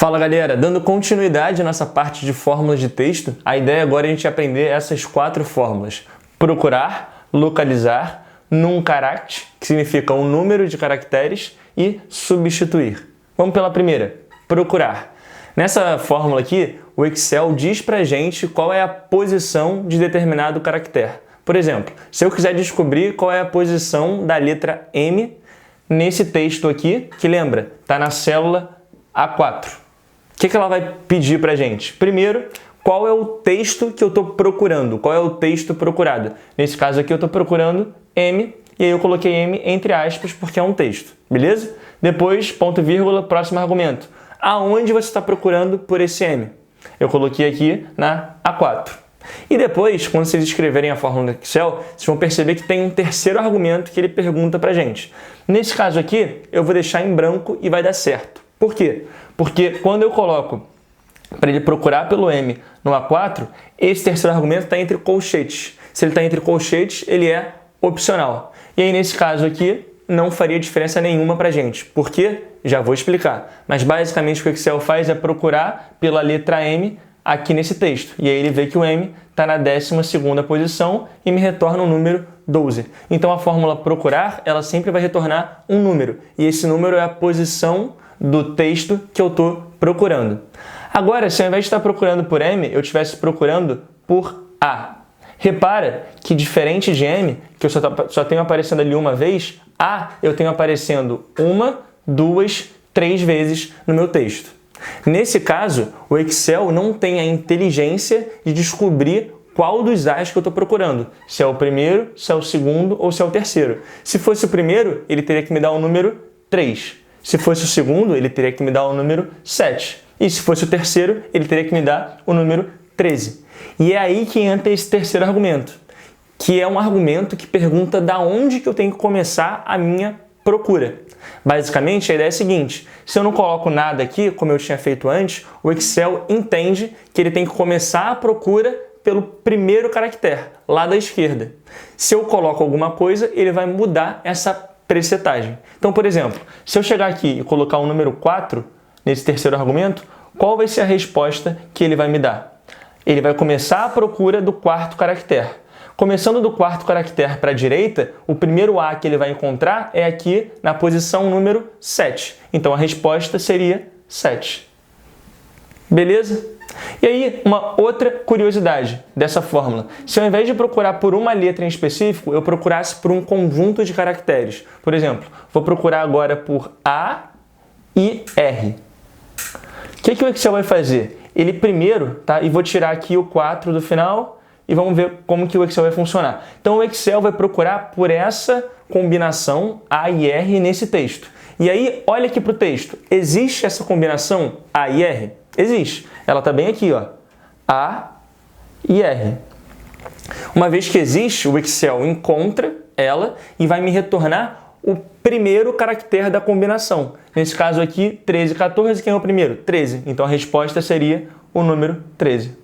Fala galera, dando continuidade à nossa parte de fórmulas de texto, a ideia agora é a gente aprender essas 4 fórmulas: procurar, localizar, numCharact, que significa um número de caracteres, e substituir. Vamos pela primeira, procurar. Nessa fórmula aqui, o Excel diz pra gente qual é a posição de determinado caractere. Por exemplo, se eu quiser descobrir qual é a posição da letra M nesse texto aqui, que lembra, está na célula A4. O que ela vai pedir para a gente? Primeiro, qual é o texto que eu estou procurando? Qual é o texto procurado? Nesse caso aqui eu estou procurando M, e aí eu coloquei M entre aspas porque é um texto, beleza? Depois, ponto vírgula, próximo argumento. Aonde você está procurando por esse M? Eu coloquei aqui na A4. E depois, quando vocês escreverem a fórmula no Excel, vocês vão perceber que tem um terceiro argumento que ele pergunta para a gente. Nesse caso aqui, eu vou deixar em branco e vai dar certo. Por quê? Porque quando eu coloco para ele procurar pelo M no A4, esse terceiro argumento está entre colchetes. Se ele está entre colchetes, ele é opcional. E aí, nesse caso aqui, não faria diferença nenhuma para a gente. Por quê? Já vou explicar. Mas, basicamente, o que o Excel faz é procurar pela letra M aqui nesse texto. E aí ele vê que o M está na 12ª posição e me retorna o número 12. Então, a fórmula procurar, ela sempre vai retornar um número. E esse número é a posição do texto que eu estou procurando. Agora, se ao invés de estar procurando por M, eu estivesse procurando por A. Repara que, diferente de M, que eu só tenho aparecendo ali uma vez, A eu tenho aparecendo 1, 2, 3 vezes no meu texto. Nesse caso, o Excel não tem a inteligência de descobrir qual dos A's que eu estou procurando. Se é o primeiro, se é o segundo ou se é o terceiro. Se fosse o primeiro, ele teria que me dar o número 3. Se fosse o segundo, ele teria que me dar o número 7. E se fosse o terceiro, ele teria que me dar o número 13. E é aí que entra esse terceiro argumento, que é um argumento que pergunta da onde que eu tenho que começar a minha procura. Basicamente, a ideia é a seguinte: se eu não coloco nada aqui, como eu tinha feito antes, o Excel entende que ele tem que começar a procura pelo primeiro caractere, lá da esquerda. Se eu coloco alguma coisa, ele vai mudar essa presetagem. Então, por exemplo, se eu chegar aqui e colocar o número 4 nesse terceiro argumento, qual vai ser a resposta que ele vai me dar? Ele vai começar a procura do quarto caractere. Começando do quarto caractere para a direita, o primeiro A que ele vai encontrar é aqui na posição número 7. Então, a resposta seria 7. Beleza? E aí, uma outra curiosidade dessa fórmula. Se ao invés de procurar por uma letra em específico, eu procurasse por um conjunto de caracteres. Por exemplo, vou procurar agora por A e R. O que o Excel vai fazer? Ele primeiro, tá? E vou tirar aqui o 4 do final e vamos ver como que o Excel vai funcionar. Então, o Excel vai procurar por essa combinação A e R nesse texto. E aí, olha aqui para o texto. Existe essa combinação A e R? Existe. Ela está bem aqui, ó. A e R. Uma vez que existe, o Excel encontra ela e vai me retornar o primeiro caractere da combinação. Nesse caso aqui, 13 e 14, quem é o primeiro? 13. Então a resposta seria o número 13.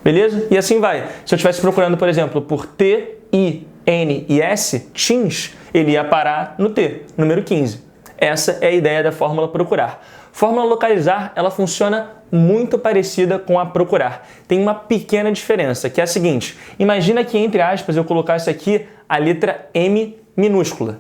Beleza? E assim vai. Se eu estivesse procurando, por exemplo, por T, I, N e S, teens, ele ia parar no T, número 15. Essa é a ideia da fórmula procurar. Fórmula localizar, ela funciona muito parecida com a procurar. Tem uma pequena diferença, que é a seguinte: imagina que, entre aspas, eu colocasse aqui a letra M minúscula.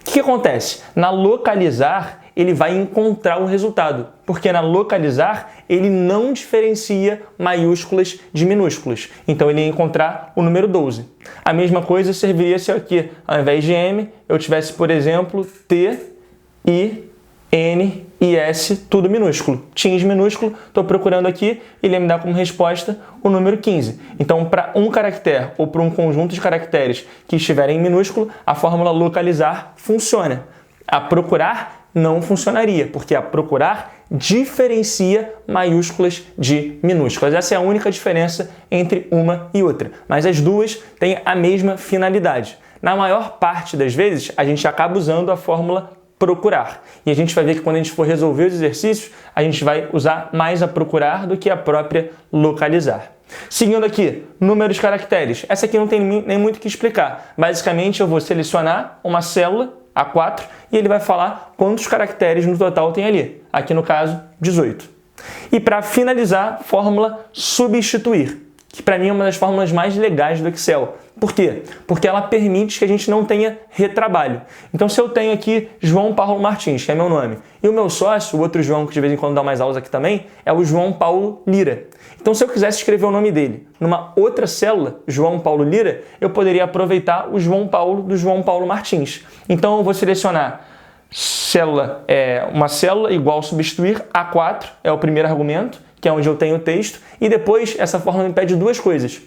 O que acontece? Na localizar, ele vai encontrar o resultado, porque na localizar, ele não diferencia maiúsculas de minúsculas. Então, ele ia encontrar o número 12. A mesma coisa serviria se aqui, ao invés de M, eu tivesse, por exemplo, T, I, N e S, tudo minúsculo. Teens minúsculo, estou procurando aqui, ele ia me dar como resposta o número 15. Então, para um caractere ou para um conjunto de caracteres que estiverem em minúsculo, a fórmula localizar funciona. A procurar não funcionaria, porque a procurar diferencia maiúsculas de minúsculas. Essa é a única diferença entre uma e outra. Mas as duas têm a mesma finalidade. Na maior parte das vezes, a gente acaba usando a fórmula procurar. E a gente vai ver que quando a gente for resolver os exercícios, a gente vai usar mais a procurar do que a própria localizar. Seguindo aqui, números caracteres. Essa aqui não tem nem muito o que explicar. Basicamente, eu vou selecionar uma célula, A4, e ele vai falar quantos caracteres no total tem ali. Aqui no caso, 18. E para finalizar, fórmula substituir, que para mim é uma das fórmulas mais legais do Excel. Por quê? Porque ela permite que a gente não tenha retrabalho. Então, se eu tenho aqui João Paulo Martins, que é meu nome, e o meu sócio, o outro João, que de vez em quando dá mais aulas aqui também, é o João Paulo Lira. Então, se eu quisesse escrever o nome dele numa outra célula, João Paulo Lira, eu poderia aproveitar o João Paulo do João Paulo Martins. Então, eu vou selecionar uma célula igual substituir, A4 é o primeiro argumento, que é onde eu tenho o texto, e depois essa fórmula me pede duas coisas.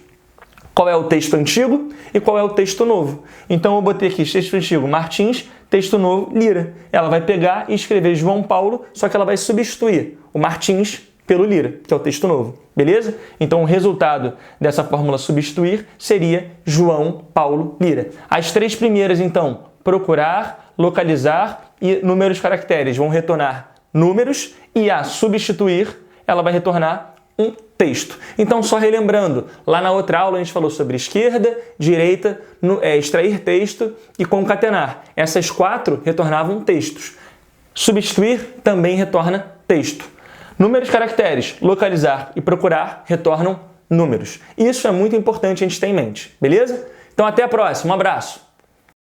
Qual é o texto antigo e qual é o texto novo. Então eu botei aqui texto antigo Martins, texto novo Lira. Ela vai pegar e escrever João Paulo, só que ela vai substituir o Martins pelo Lira, que é o texto novo. Beleza? Então o resultado dessa fórmula substituir seria João Paulo Lira. As três primeiras, então, procurar, localizar e números caracteres vão retornar números, e a substituir ela vai retornar um texto. Então, só relembrando, lá na outra aula a gente falou sobre esquerda, direita, extrair texto e concatenar. Essas quatro retornavam textos. Substituir também retorna texto. Números caracteres, localizar e procurar retornam números. Isso é muito importante a gente ter em mente, beleza? Então, até a próxima. Um abraço!